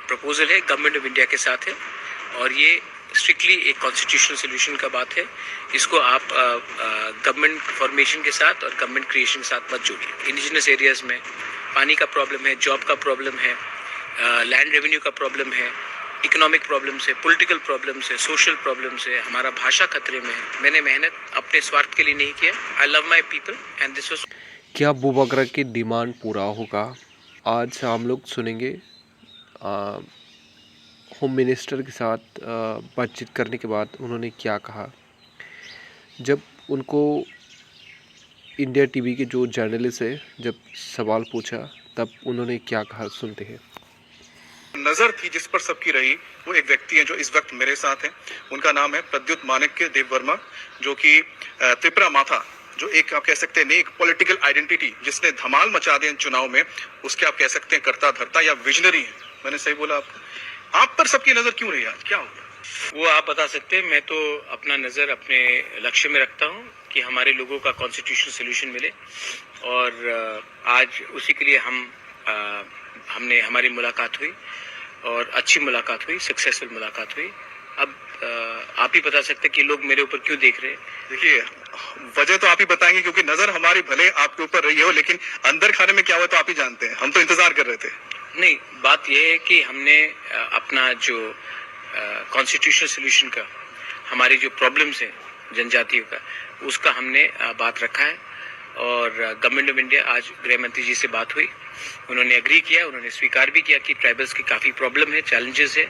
Proposal है government of India के साथ है और ये स्ट्रिक्टली एक कॉन्स्टिट्यूशनल सोल्यूशन का बात है। इसको आप गवर्नमेंट फॉर्मेशन के साथ और गवर्नमेंट क्रिएशन के साथ मत जोड़िए। इंडिजिनस एरियाज में पानी का प्रॉब्लम है, जॉब का प्रॉब्लम है, लैंड रेवेन्यू का प्रॉब्लम है, इकोनॉमिक प्रॉब्लम्स है, पॉलिटिकल प्रॉब्लम्स है, सोशल प्रॉब्लम्स है, हमारा भाषा खतरे में है। मैंने मेहनत अपने स्वार्थ के लिए नहीं किया। I love my people and this was. क्या अबू बकरा की डिमांड पूरा होगा? आज हम लोग सुनेंगे होम मिनिस्टर के साथ बातचीत करने के बाद उन्होंने क्या कहा। जब उनको इंडिया टीवी के जो जर्नलिस्ट है जब सवाल पूछा तब उन्होंने क्या कहा, सुनते हैं। नजर थी जिस पर सबकी रही वो एक व्यक्ति है जो इस वक्त मेरे साथ है। उनका नाम है प्रद्युत माणिक्य देव वर्मा, जो कि त्रिपुरा माथा, जो एक आप कह सकते हैं एक पॉलिटिकल आइडेंटिटी जिसने धमाल मचा दिया चुनाव में, उसके आप कह सकते हैं कर्ता धर्ता या विजनरी है। मैंने सही बोला आपको? आप पर सबकी नजर क्यों रही आज, क्या हो गया? वो आप बता सकते हैं। मैं तो अपना नज़र अपने लक्ष्य में रखता हूँ कि हमारे लोगों का कॉन्स्टिट्यूशनल सोल्यूशन मिले और आज उसी के लिए हमने हमारी मुलाकात हुई और अच्छी मुलाकात हुई, सक्सेसफुल मुलाकात हुई। अब आप ही बता सकते हैं कि लोग मेरे ऊपर क्यों देख रहे हैं। देखिए, वजह तो आप ही बताएंगे क्योंकि नजर हमारी भले आपके ऊपर रही हो, लेकिन अंदर खाने में क्या हुआ तो आप ही जानते हैं। हम तो इंतजार कर रहे थे। नहीं, बात यह है कि हमने अपना जो कॉन्स्टिट्यूशनल सोल्यूशन का, हमारी जो प्रॉब्लम्स हैं जनजातियों का, उसका हमने बात रखा है और गवर्नमेंट ऑफ इंडिया, आज गृह मंत्री जी से बात हुई, उन्होंने एग्री किया, उन्होंने स्वीकार भी किया कि ट्राइबल्स की काफ़ी प्रॉब्लम है, चैलेंजेस है।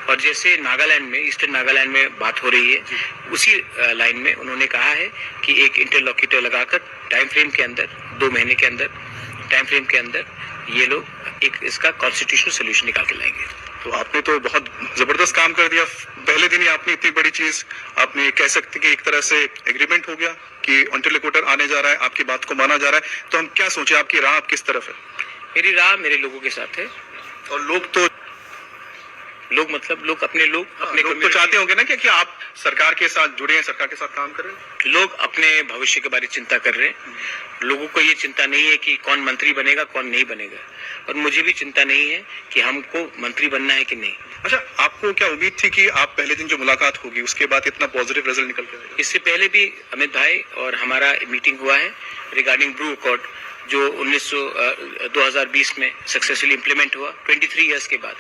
और जैसे नागालैंड में, ईस्टर्न नागालैंड में बात हो रही है, उसी लाइन में उन्होंने कहा है कि एक इंटरलॉक्यूटर लगाकर टाइम फ्रेम के अंदर, 2 महीने के अंदर टाइम फ्रेम के अंदर ये लोग एक इसका कॉन्स्टिट्यूशनल सोल्यूशन निकाल के लाएंगे। तो आपने तो बहुत जबरदस्त काम कर दिया। पहले दिन ही आपने इतनी बड़ी चीज, आपने कह सकते कि एक तरह से एग्रीमेंट हो गया कि इंटरलोक्यूटर आने जा रहा है, आपकी बात को माना जा रहा है। तो हम क्या सोचे, आपकी राह आप किस तरफ है? मेरी राह मेरे लोगों के साथ है। और लोग तो मतलब लोग अपने लोग तो चाहते होंगे ना कि आप सरकार के साथ जुड़े हैं, सरकार के साथ काम करें। लोग अपने भविष्य के बारे में चिंता कर रहे हैं। लोगों को ये चिंता नहीं है कि कौन मंत्री बनेगा, कौन नहीं बनेगा, और मुझे भी चिंता नहीं है कि हमको मंत्री बनना है कि नहीं। अच्छा, आपको क्या उम्मीद थी कि आप पहले दिन जो मुलाकात होगी उसके बाद इतना पॉजिटिव रिजल्ट निकल के आएगा? इससे पहले भी अमित भाई और हमारा मीटिंग हुआ है रिगार्डिंग ब्रू अकॉर्ड, जो 2020 में सक्सेसफुली इम्प्लीमेंट हुआ 23 इयर्स के बाद।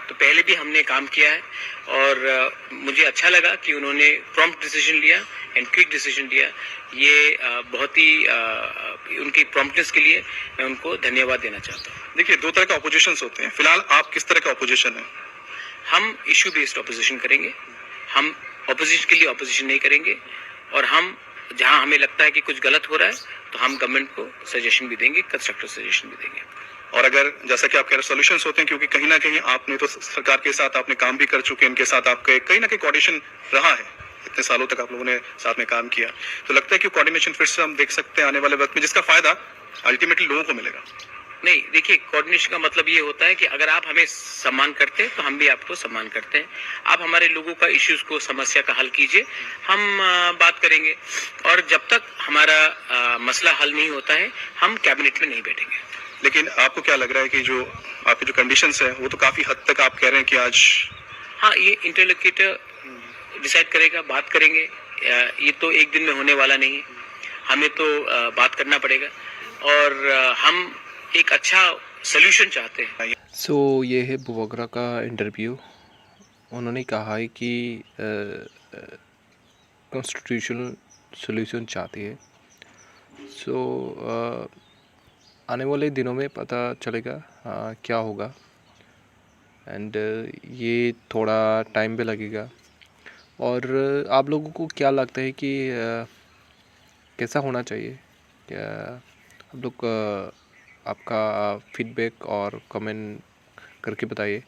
तो पहले भी हमने काम किया है और मुझे अच्छा लगा कि उन्होंने प्रॉम्प्ट डिसीजन लिया एंड क्विक डिसीजन लिया। ये बहुत ही उनकी प्रॉम्प्टनेस के लिए मैं उनको धन्यवाद देना चाहता हूँ। देखिए, 2 तरह के ऑपोजिशन होते हैं। फिलहाल आप किस तरह का ऑपोजिशन है? हम इश्यू बेस्ड ऑपोजिशन करेंगे। हम ऑपोजिशन के लिए ऑपोजिशन नहीं करेंगे और हम जहां हमें लगता है कि कुछ गलत हो रहा है तो हम गवर्नमेंट को सजेशन भी देंगे, कंस्ट्रक्टिव सजेशन भी देंगे। और अगर जैसा कि आप कह रहे सॉल्यूशंस होते हैं, क्योंकि कहीं ना कहीं आपने तो सरकार के साथ आपने काम भी कर चुके हैं, इनके साथ आपके कहीं ना कहीं कोऑर्डिनेशन रहा है, इतने सालों तक आप लोगों ने साथ में काम किया, तो लगता है कि कोऑर्डिनेशन फिर से हम देख सकते हैं आने वाले वक्त में, जिसका फायदा अल्टीमेटली लोगों को मिलेगा। नहीं, देखिए, कोऑर्डिनेशन का मतलब ये होता है कि अगर आप हमें सम्मान करते हैं तो हम भी आपको सम्मान करते हैं। आप हमारे लोगों का इश्यूज को, समस्या का हल कीजिए, हम बात करेंगे। और जब तक हमारा मसला हल नहीं होता है हम कैबिनेट में नहीं बैठेंगे। लेकिन आपको क्या लग रहा है कि जो आपकी जो कंडीशंस है वो तो काफी हद तक आप कह रहे हैं कि आज, हाँ, ये इंटरलोक्यूटर डिसाइड करेगा, बात करेंगे। ये तो एक दिन में होने वाला नहीं है, हमें तो बात करना पड़ेगा और हम एक अच्छा सोल्यूशन चाहते हैं। ये है अबू बकरा का इंटरव्यू। उन्होंने कहा है कि कॉन्स्टिट्यूशनल सोल्यूशन चाहती है। आने वाले दिनों में पता चलेगा क्या होगा एंड ये थोड़ा टाइम भी लगेगा। और आप लोगों को क्या लगता है कि कैसा होना चाहिए? क्या आप लोग आपका फीडबैक और कमेंट करके बताइए।